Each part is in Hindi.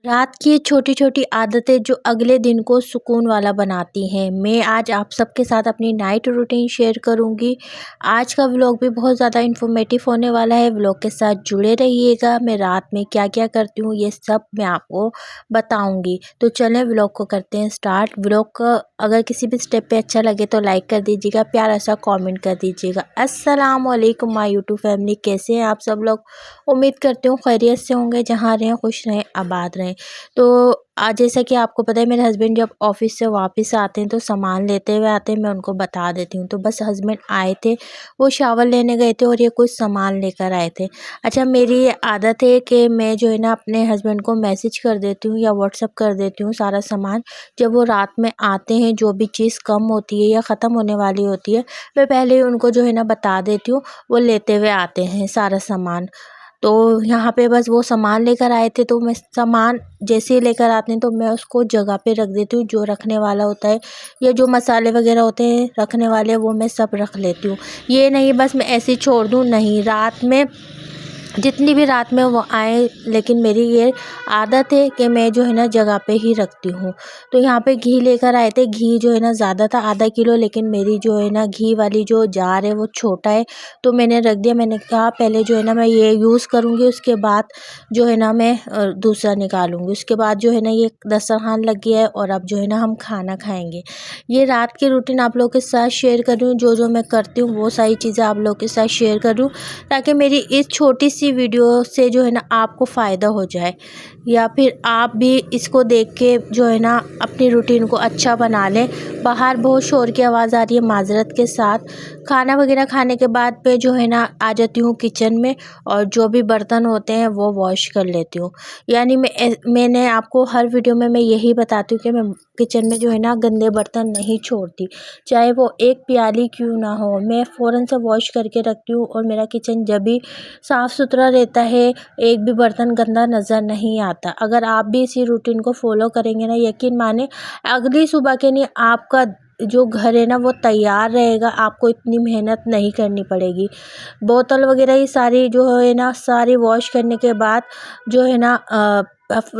रात की छोटी छोटी आदतें जो अगले दिन को सुकून वाला बनाती हैं। मैं आज आप सबके साथ अपनी नाइट रूटीन शेयर करूंगी। आज का व्लॉग भी बहुत ज़्यादा इन्फॉर्मेटिव होने वाला है। व्लॉग के साथ जुड़े रहिएगा। मैं रात में क्या क्या करती हूँ ये सब मैं आपको बताऊंगी। तो चलें व्लॉग को करते हैं स्टार्ट। व्लॉग का अगर किसी भी स्टेप पे अच्छा लगे तो लाइक कर दीजिएगा, प्यारा सा कॉमेंट कर दीजिएगा। अस्सलाम वालेकुम माय यूट्यूब फैमिली, कैसे हैं आप सब लोग। उम्मीद करती हूँ खैरियत से होंगे, जहाँ रहें खुश रहें आबाद रहें। तो आज जैसा कि आपको पता है, मेरे हस्बैंड जब ऑफिस से वापस आते हैं तो सामान लेते हुए आते हैं, मैं उनको बता देती हूँ। तो बस हस्बैंड आए थे, वो शावर लेने गए थे और ये कुछ सामान लेकर आए थे। अच्छा, मेरी ये आदत है कि मैं जो है ना अपने हस्बैंड को मैसेज कर देती हूँ या व्हाट्सअप कर देती हूँ सारा सामान। जब वो रात में आते हैं, जो भी चीज़ कम होती है या ख़त्म होने वाली होती है, मैं पहले ही उनको जो है ना बता देती हूँ। वो लेते हुए आते हैं सारा सामान। तो यहाँ पे बस वो सामान लेकर आए थे, तो मैं सामान जैसे ही लेकर आते हैं तो मैं उसको जगह पे रख देती हूँ। जो रखने वाला होता है या जो मसाले वगैरह होते हैं रखने वाले, वो मैं सब रख लेती हूँ। ये नहीं बस मैं ऐसे ही छोड़ दूँ, नहीं। रात में जितनी भी रात में वो आए, लेकिन मेरी ये आदत है कि मैं जो है ना जगह पे ही रखती हूँ। तो यहाँ पे घी लेकर आए थे। घी जो है ना ज़्यादा था, आधा किलो, लेकिन मेरी जो है ना घी वाली जो जार है वो छोटा है, तो मैंने रख दिया। मैंने कहा पहले जो है ना मैं ये यूज़ करूँगी, उसके बाद जो है ना मैं दूसरा निकालूंगी। उसके बाद जो है ना ये दस्तरखान लग गया है और अब जो है ना हम खाना खाएंगे। ये रात की रूटीन आप लोगों के साथ शेयर कर रही हूँ। जो जो मैं करती हूँ वो सारी चीज़ें आप लोगों के साथ शेयर कर रही हूँ, ताकि मेरी इस छोटी सी वीडियो से जो है ना आपको फ़ायदा हो जाए, या फिर आप भी इसको देख के जो है ना अपनी रूटीन को अच्छा बना लें। बाहर बहुत शोर की आवाज़ आ रही है, माज़रत के साथ। खाना वगैरह खाने के बाद पे जो है ना आ जाती हूँ किचन में, और जो भी बर्तन होते हैं वो वॉश कर लेती हूँ। यानी मैंने आपको हर वीडियो में मैं यही बताती हूँ कि मैं किचन में जो है ना गंदे बर्तन नहीं छोड़ती, चाहे वो एक प्याली क्यों ना हो, मैं फ़ौरन से वॉश करके रखती हूँ। और मेरा किचन जब भी साफ़ सुथरा रहता है, एक भी बर्तन गंदा नज़र नहीं आता। अगर आप भी इसी रूटीन को फॉलो करेंगे ना, यकीन माने अगली सुबह के लिए आपका जो घर है ना वो तैयार रहेगा। आपको इतनी मेहनत नहीं करनी पड़ेगी। बोतल वगैरह ये सारी जो है ना सारी वॉश करने के बाद जो है ना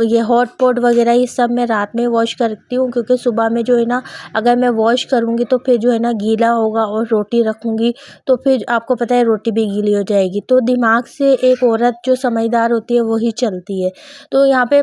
ये हॉट पॉट वगैरह ये सब मैं रात में वॉश करती हूँ, क्योंकि सुबह में जो है ना अगर मैं वॉश करूँगी तो फिर जो है ना गीला होगा, और रोटी रखूँगी तो फिर आपको पता है रोटी भी गीली हो जाएगी। तो दिमाग से एक औरत जो समझदार होती है वही चलती है। तो यहाँ पे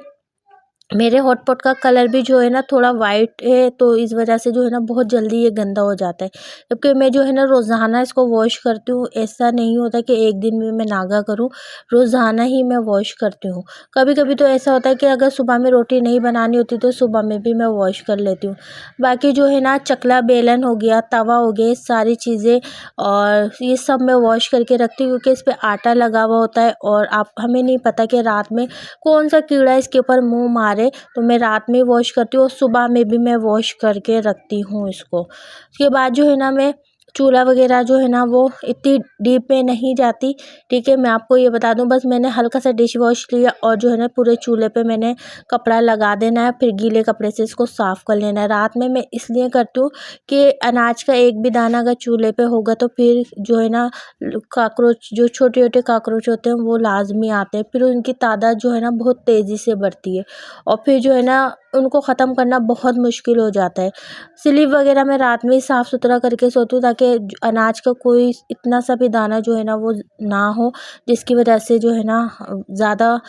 मेरे हॉटपॉट का कलर भी जो है ना थोड़ा वाइट है, तो इस वजह से जो है ना बहुत जल्दी ये गंदा हो जाता है। जबकि मैं जो है ना रोज़ाना इसको वॉश करती हूँ। ऐसा नहीं होता कि एक दिन में मैं नागा करूँ, रोज़ाना ही मैं वॉश करती हूँ। कभी कभी तो ऐसा होता है कि अगर सुबह में रोटी नहीं बनानी होती तो सुबह में भी मैं वॉश कर लेती हूँ। बाकी जो है ना चकला बेलन हो गया, तवा हो गया, सारी चीज़ें और ये सब मैं वॉश करके रखती हूँ, क्योंकि इस पर आटा लगा हुआ होता है और आप हमें नहीं पता कि रात में कौन सा कीड़ा इसके ऊपर मुंह मारे। तो मैं रात में वॉश करती हूँ और सुबह में भी मैं वॉश करके रखती हूँ इसको। उसके बाद जो है ना मैं चूल्हा वगैरह जो है ना वो इतनी डीप में नहीं जाती। ठीक है, मैं आपको ये बता दूं, बस मैंने हल्का सा डिश वॉश लिया और जो है ना पूरे चूल्हे पे मैंने कपड़ा लगा देना है, फिर गीले कपड़े से इसको साफ़ कर लेना है। रात में मैं इसलिए करती हूँ कि अनाज का एक भी दाना अगर चूल्हे पे होगा तो फिर जो है ना काकरोच, जो छोटे छोटे काकरोच होते हैं वो लाजमी आते हैं, फिर उनकी तादाद जो है ना बहुत तेज़ी से बढ़ती है, और फिर जो है ना उनको ख़त्म करना बहुत मुश्किल हो जाता है। स्लीप वगैरह मैं रात में ही साफ़ सुथरा करके सोती हूँ, ताकि अनाज का कोई इतना सा भी दाना जो है ना वो ना हो, जिसकी वजह से जो है ना ज़्यादा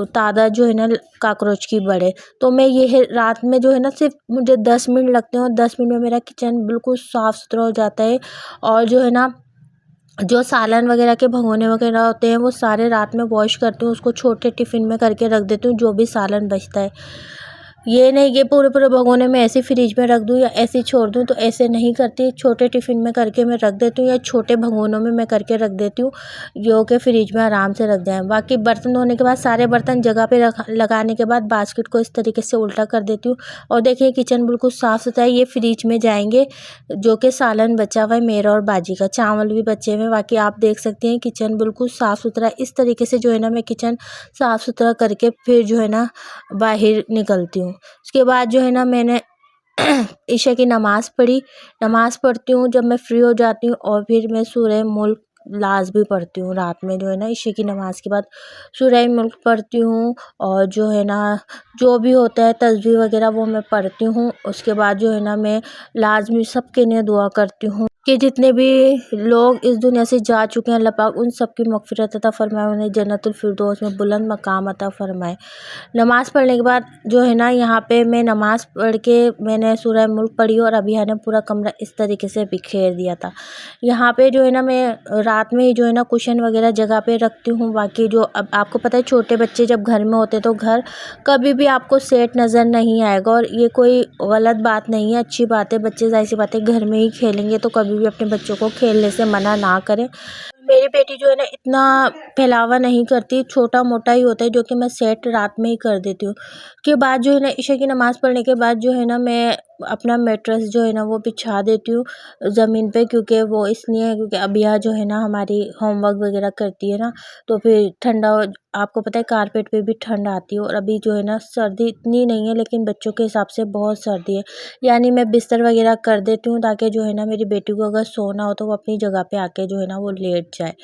तादाद जो है ना काकरोच की बढ़े। तो मैं ये है रात में जो है ना सिर्फ मुझे 10 मिनट लगते हैं और 10 मिनट में मेरा किचन बिल्कुल साफ़ सुथरा हो जाता है। और जो है ना जो सालन वगैरह के भगोने वगैरह होते हैं वो सारे रात में वॉश करती हूँ, उसको छोटे टिफ़िन में करके रख देती हूँ, जो भी सालन बचता है। ये नहीं कि पूरे पूरे भगोने में ऐसे फ्रिज में रख दूँ या ऐसे ही छोड़ दूँ, तो ऐसे नहीं करती। छोटे टिफ़िन में करके मैं रख देती हूँ या छोटे भगोनों में मैं करके रख देती हूँ, जो कि फ्रिज में आराम से रख जाएँ। बाकी बर्तन धोने के बाद सारे बर्तन जगह पे रख लगाने के बाद बास्केट को इस तरीके से उल्टा कर देती हूँ, और देखिए किचन बिल्कुल साफ़ सुथरा है। ये फ्रिज में जाएंगे, जो कि सालन बचा हुआ है मेरा और बाजी का, चावल भी बचे हुए हैं। बाकी आप देख सकते हैं किचन बिल्कुल साफ़ सुथरा है। इस तरीके से जो है ना मैं किचन साफ़ सुथरा करके फिर जो है ना बाहर निकलती हूँ। उसके बाद जो है ना मैंने ईशा की नमाज़ पढ़ी। नमाज़ पढ़ती हूँ जब मैं फ्री हो जाती हूँ, और फिर मैं सूरह मुल्क लाज भी पढ़ती हूँ रात में जो है ना, ईशा की नमाज़ के बाद सूरह मुल्क पढ़ती हूँ। और जो है ना, जो भी होता है तस्बीह वगैरह वो मैं पढ़ती हूँ। उसके बाद जो है ना, मैं लाज़मी सबके लिए दुआ करती हूँ कि जितने भी लोग इस दुनिया से जा चुके हैं, अल्लाह पाक उन सब की मग़फ़िरत अता फ़रमाए, उन्हें जन्नतुल फ़िरदौस में बुलंद मकाम अता फ़रमाए। नमाज़ पढ़ने के बाद जो है ना, यहाँ पे मैं नमाज़ पढ़ के मैंने सूरह मुल्क पढ़ी और अबिया ने पूरा कमरा इस तरीके से बिखेर दिया था। यहाँ पे जो है ना, मैं रात में ही जो है ना कुशन वगैरह जगह पे रखती हूँ। बाकी जो अब आपको पता है, छोटे बच्चे जब घर में होते तो घर कभी भी आपको सेट नज़र नहीं आएगा। और ये कोई गलत बात नहीं है, अच्छी बात है। बच्चे ज़ाहिर सी बात है घर में ही खेलेंगे, तो कभी भी अपने बच्चों को खेलने से मना ना करें। मेरी बेटी जो है ना, इतना फैलावा नहीं करती, छोटा मोटा ही होता है, जो कि मैं सेट रात में ही कर देती हूँ। के बाद जो है ना, ईशा की नमाज़ पढ़ने के बाद जो है ना, मैं अपना मैट्रेस जो है ना वो बिछा देती हूँ ज़मीन पे। क्योंकि वो इसलिए, क्योंकि अबिया जो है ना हमारी होमवर्क वगैरह करती है ना, तो फिर ठंडा आपको पता है कारपेट पे भी ठंड आती है। और अभी जो है ना, सर्दी इतनी नहीं है, लेकिन बच्चों के हिसाब से बहुत सर्दी है। यानी मैं बिस्तर वगैरह कर देती हूँ, ताकि जो है ना, मेरी बेटी को अगर सोना हो तो वो अपनी जगह पे आके जो है ना वो लेट जाए।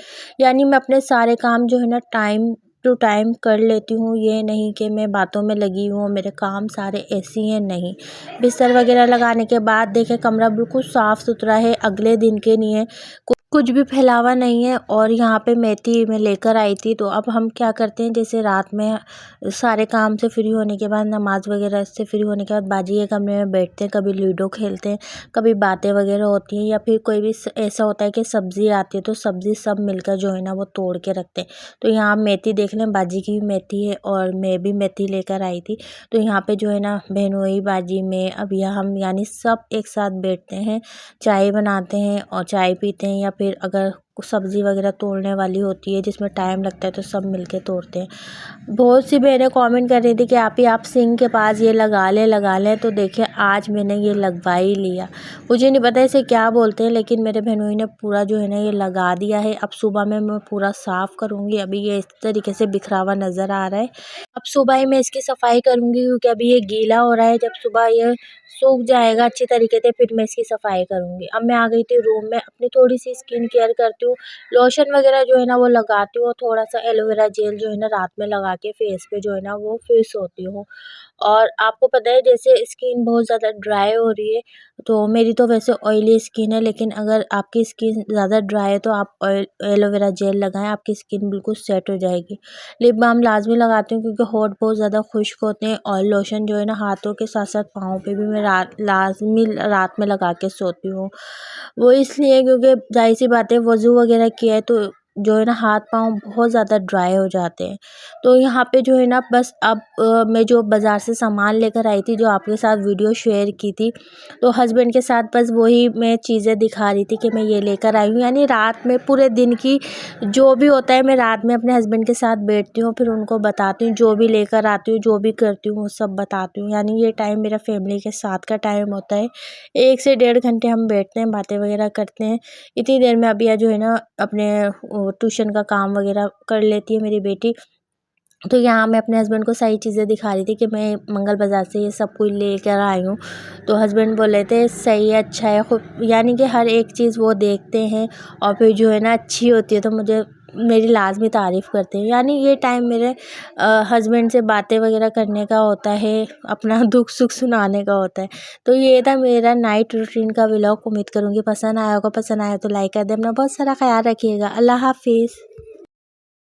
यानी मैं अपने सारे काम जो है ना टाइम टू टाइम कर लेती हूँ। ये नहीं कि मैं बातों में लगी हूँ, मेरे काम सारे ऐसे ही हैं, नहीं। बिस्तर वगैरह लगाने के बाद देखें कमरा बिल्कुल साफ़ सुथरा है, अगले दिन के लिए कुछ भी फैलावा नहीं है। और यहाँ पे मेथी मैं लेकर आई थी, तो अब हम क्या करते हैं, जैसे रात में सारे काम से फ्री होने के बाद, नमाज़ वगैरह से फ्री होने के बाद बाजी के कमरे में बैठते हैं, कभी लूडो खेलते हैं, कभी बातें वगैरह होती हैं, या फिर कोई भी ऐसा होता है कि सब्ज़ी आती है, तो सब्ज़ी सब मिलकर जो है ना वो तोड़ के रखते हैं। तो यहाँ मेथी देख लें, बाजी की भी मेथी है और मैं भी मेथी लेकर आई थी। तो यहाँ पे जो है ना, बहनोई, बाजी, मैं, अबिया, हम यानी सब एक साथ बैठते हैं, चाय बनाते हैं और चाय पीते हैं। या फिर अगर सब्ज़ी वगैरह तोड़ने वाली होती है जिसमें टाइम लगता है, तो सब मिलके तोड़ते हैं। बहुत सी बहनें कमेंट कर रही थी कि आप सिंक के पास ये लगा लें। तो देखिए, आज मैंने ये लगवा ही लिया। मुझे नहीं पता इसे क्या बोलते हैं, लेकिन मेरे बहनोई ने पूरा जो है ना ये लगा दिया है। अब सुबह में मैं पूरा साफ़ करूँगी। अभी ये इस तरीके से बिखरा हुआ नज़र आ रहा है। अब सुबह ही मैं इसकी सफाई करूँगी, क्योंकि अभी ये गीला हो रहा है। जब सुबह ये सूख जाएगा अच्छी तरीके से, फिर मैं इसकी सफाई करूँगी। अब मैं आ गई थी रूम में, अपनी थोड़ी सी स्किन केयर करती हूँ। लोशन वगैरह जो है ना वो लगाती हूँ, थोड़ा सा एलोवेरा जेल जो है ना रात में लगा के फेस पे जो है ना वो फिर सोती हूँ। और आपको पता है, जैसे स्किन बहुत ज़्यादा ड्राई हो रही है, तो मेरी तो वैसे ऑयली स्किन है, लेकिन अगर आपकी स्किन ज़्यादा ड्राई है तो आप एलोवेरा जेल लगाएं, आपकी स्किन बिल्कुल सेट हो जाएगी। लिप बाम लाजमी लगाती हूँ, क्योंकि होंठ बहुत ज़्यादा खुश्क होते हैं। और लोशन जो है ना हाथों के साथ साथ पाँव पे भी मैं लाजमी रात में लगा के सोती हूँ। वो इसलिए, क्योंकि जाहिर सी बात है, वज़ू वगैरह किया है तो जो है ना हाथ पाँव बहुत ज़्यादा ड्राई हो जाते हैं। तो यहाँ पे जो है ना, बस अब मैं जो बाज़ार से सामान लेकर आई थी, जो आपके साथ वीडियो शेयर की थी, तो हस्बैंड के साथ बस वही मैं चीज़ें दिखा रही थी कि मैं ये लेकर आई हूँ। यानी रात में पूरे दिन की जो भी होता है, मैं रात में अपने हस्बैंड के साथ बैठती हूँ, फिर उनको बताती हूँ, जो भी लेकर आती हूँ, जो भी करती हूँ, वो सब बताती हूँ। यानी ये टाइम मेरा फैमिली के साथ का टाइम होता है। 1 से 1.5 घंटे हम बैठते हैं, बातें वगैरह करते हैं। इतनी देर में अबिया जो है ना अपने ट्यूशन का काम वगैरह कर लेती है मेरी बेटी। तो यहाँ मैं अपने हस्बैंड को सारी चीज़ें दिखा रही थी कि मैं मंगल बाज़ार से ये सब कुछ लेकर आई हूँ। तो हस्बैंड बोले थे सही है, अच्छा है, खूब। यानी कि हर एक चीज़ वो देखते हैं और फिर जो है ना अच्छी होती है तो मुझे मेरी लाज़मी तारीफ़ करते हैं। यानी ये टाइम मेरे हस्बैंड से बातें वगैरह करने का होता है, अपना दुख सुख सुनाने का होता है। तो ये था मेरा नाइट रूटीन का व्लॉग। उम्मीद करूँगी पसंद आया होगा। पसंद आया तो लाइक कर दें। अपना बहुत सारा ख्याल रखिएगा। अल्लाह हाफ़िज़।